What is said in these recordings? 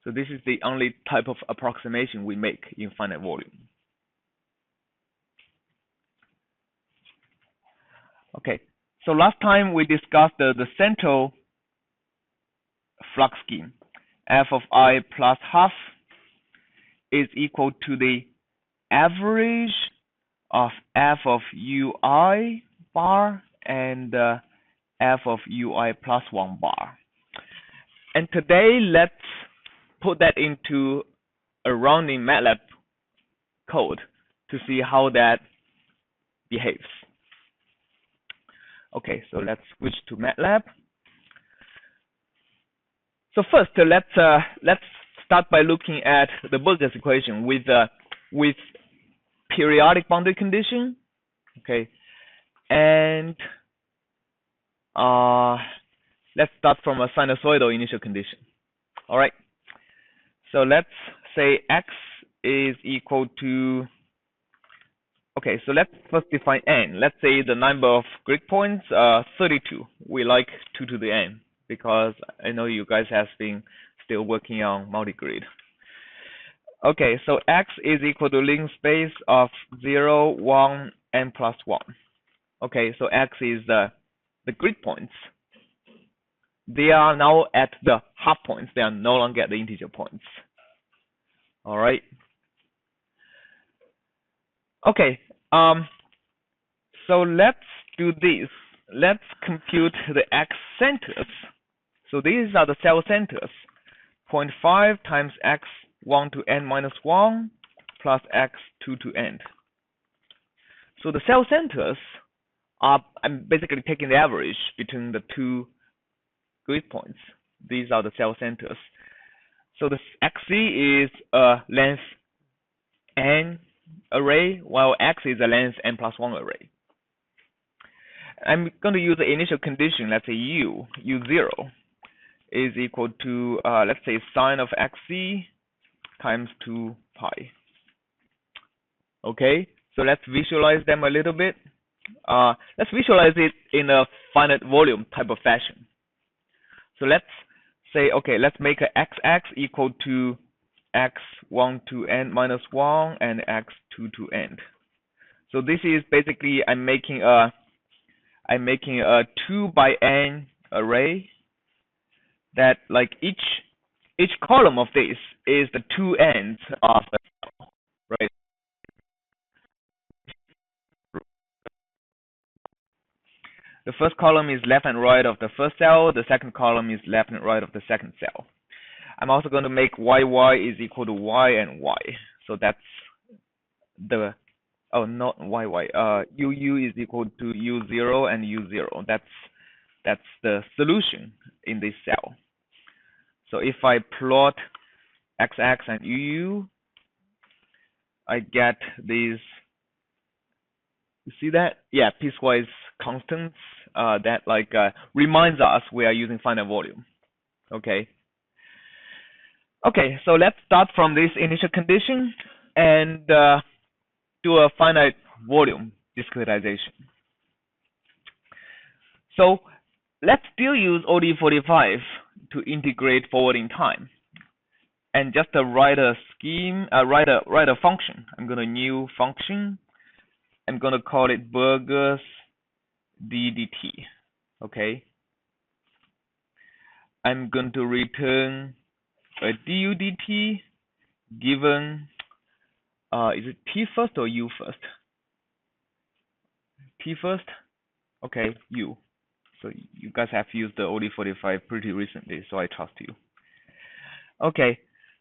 So this is the only type of approximation we make in finite volume. Okay, so last time we discussed the central flux scheme. F of I plus half is equal to the average of F of Ui bar and F of Ui plus 1 bar. And today, let's put that into a rounding MATLAB code to see how that behaves. Okay, so let's switch to MATLAB. So first, let's start by looking at the Burgers equation with periodic boundary condition. Okay, and let's start from a sinusoidal initial condition. All right. So let's say x is equal to. Okay, so let's first define n. Let's say the number of grid points 32. We like 2 to the n because I know you guys have been still working on multi-grid. Okay, so x is equal to link space of 0, 1, n plus 1. Okay, so x is the grid points. They are now at the half points. They are no longer at the integer points. All right. Okay. So let's do this. Let's compute the x centers. So these are the cell centers. 0.5 times x1 to n minus 1 plus x2 to n. So the cell centers are, I'm basically taking the average between the two grid points. These are the cell centers. So the xc is a length n array, while x is a length n plus 1 array. I'm going to use the initial condition. Let's say u0 is equal to, let's say, sine of xc times 2 pi. Okay, so let's visualize them a little bit. Let's visualize it in a finite volume type of fashion. So let's say, okay, let's make a xx equal to x1 to n minus 1 and x2 to n. So this is basically I'm making a 2 by n array that, like, each column of this is the two ends of the cell, right? The first column is left and right of the first cell. The second column is left and right of the second cell. I'm also going to make yy is equal to y and y. So that's the, oh, not yy. uu is equal to u0 and u0. That's the solution in this cell. So if I plot xx and uu, I get these. You see that? Yeah, piecewise constants that reminds us we are using finite volume. Okay. Okay, so let's start from this initial condition and do a finite volume discretization. So let's still use OD45 to integrate forward in time, and just write a scheme, write a function. I'm going to new function. I'm going to call it Burgers ddt. Okay. I'm going to return a du dt given, is it t first or u first? T first? Okay, u. So you guys have used the OD45 pretty recently, so I trust you. Okay,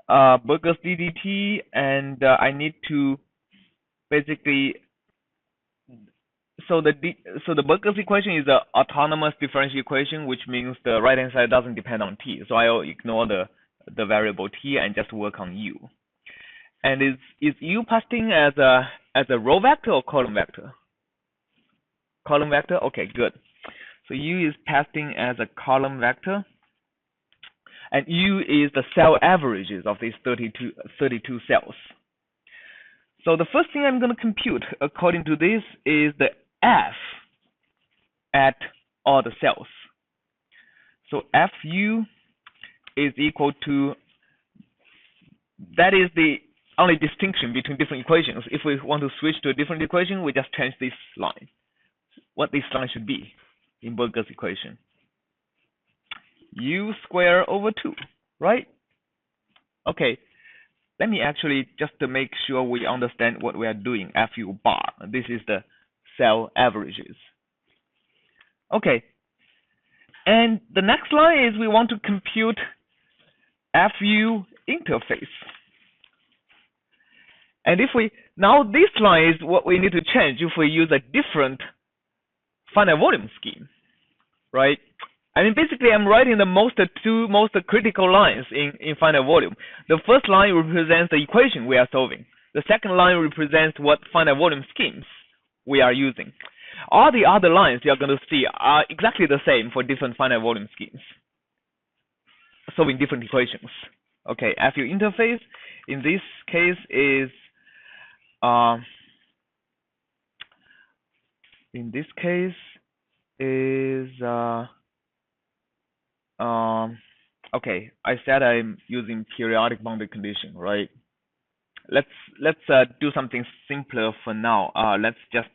Burgers ddt, and I need to basically, so the Burgers equation is an autonomous differential equation, which means the right hand side doesn't depend on t. So I'll ignore the variable t and just work on u. And is u passed in as a row vector or column vector? Column vector? Okay, good. So u is passed in as a column vector, and u is the cell averages of these 32 cells. So the first thing I'm going to compute, according to this, is the f at all the cells. So fu is equal to that is the only distinction between different equations. If we want to switch to a different equation, we just change this line, what this line should be in Burger's equation. U squared over 2, right? Okay, let me actually, just to make sure we understand what we are doing, FU bar. This is the cell averages. Okay, and the next line is we want to compute FU interface. And if we, now this line is what we need to change if we use a different finite volume scheme, right? I mean, basically, I'm writing the two most critical lines in finite volume. The first line represents the equation we are solving. The second line represents what finite volume schemes we are using. All the other lines you're going to see are exactly the same for different finite volume schemes, solving different equations. Okay, FU interface in this case is okay, I said I'm using periodic boundary condition, right? Let's do something simpler for now. Let's just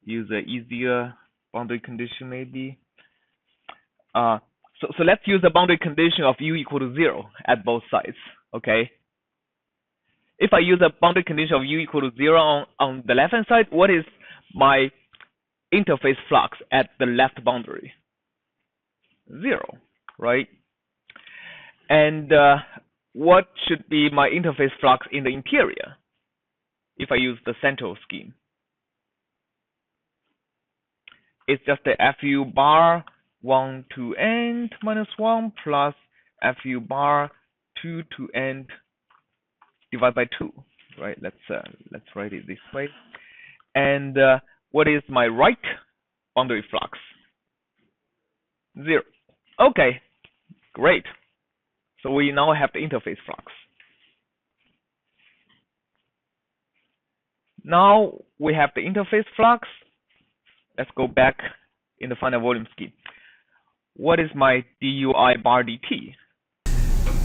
use an easier boundary condition maybe. So let's use the boundary condition of u equal to 0 at both sides, okay? If I use a boundary condition of u equal to 0 on the left-hand side, what is my interface flux at the left boundary? 0, right? And what should be my interface flux in the interior if I use the central scheme? It's just the FU bar 1 to end minus 1 plus FU bar 2 to end divided by 2, right? Let's write it this way. And what is my right boundary flux? 0. Okay, great. So we now have the interface flux. Now we have the interface flux. Let's go back in the finite volume scheme. What is my dui bar dt?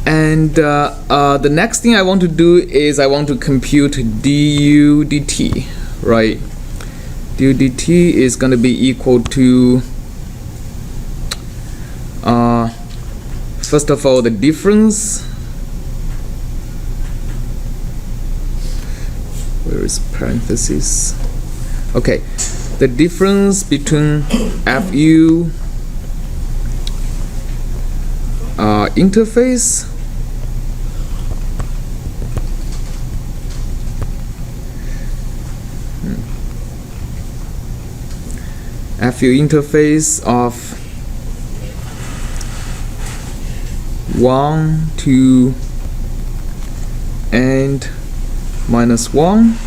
And the next thing I want to do is I want to compute du dt, right? Du dt is going to be equal to first of all the difference. Where is parentheses? Okay, the difference between FU interface FU interface of 1 to end minus 1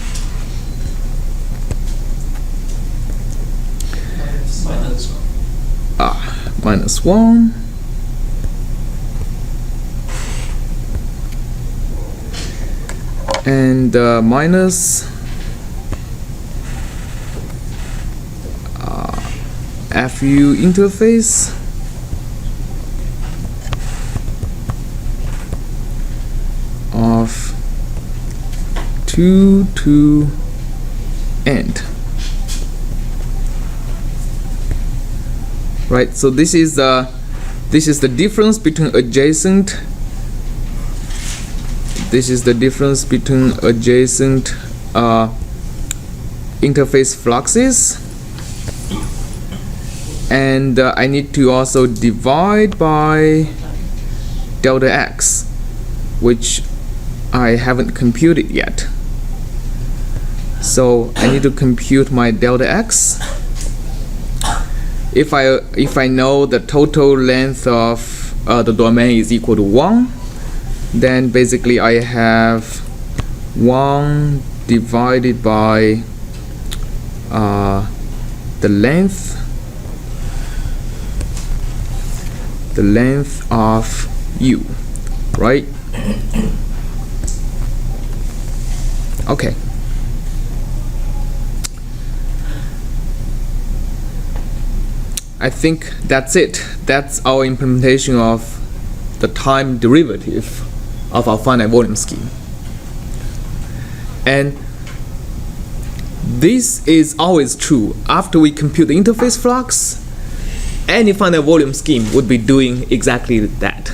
minus 1 and minus FU interface of 2 to end. Right, so this is the difference between adjacent. This is the difference between adjacent interface fluxes, and I need to also divide by delta x, which I haven't computed yet. So I need to compute my delta x. If I know the total length of the domain is equal to 1, then basically I have 1 divided by the length of u, right? Okay. I think that's it. That's our implementation of the time derivative of our finite volume scheme. And this is always true. After we compute the interface flux, any finite volume scheme would be doing exactly that.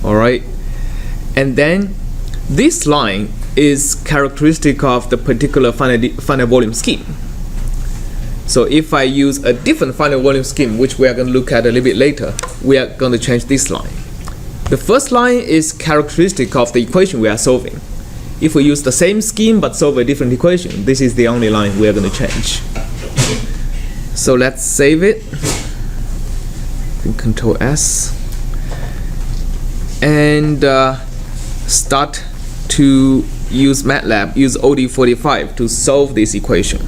Alright? And then this line is characteristic of the particular finite volume scheme. So if I use a different finite volume scheme, which we are going to look at a little bit later, we are going to change this line. The first line is characteristic of the equation we are solving. If we use the same scheme but solve a different equation, this is the only line we are going to change. So let's save it. Control S. And start to use MATLAB, use OD45 to solve this equation.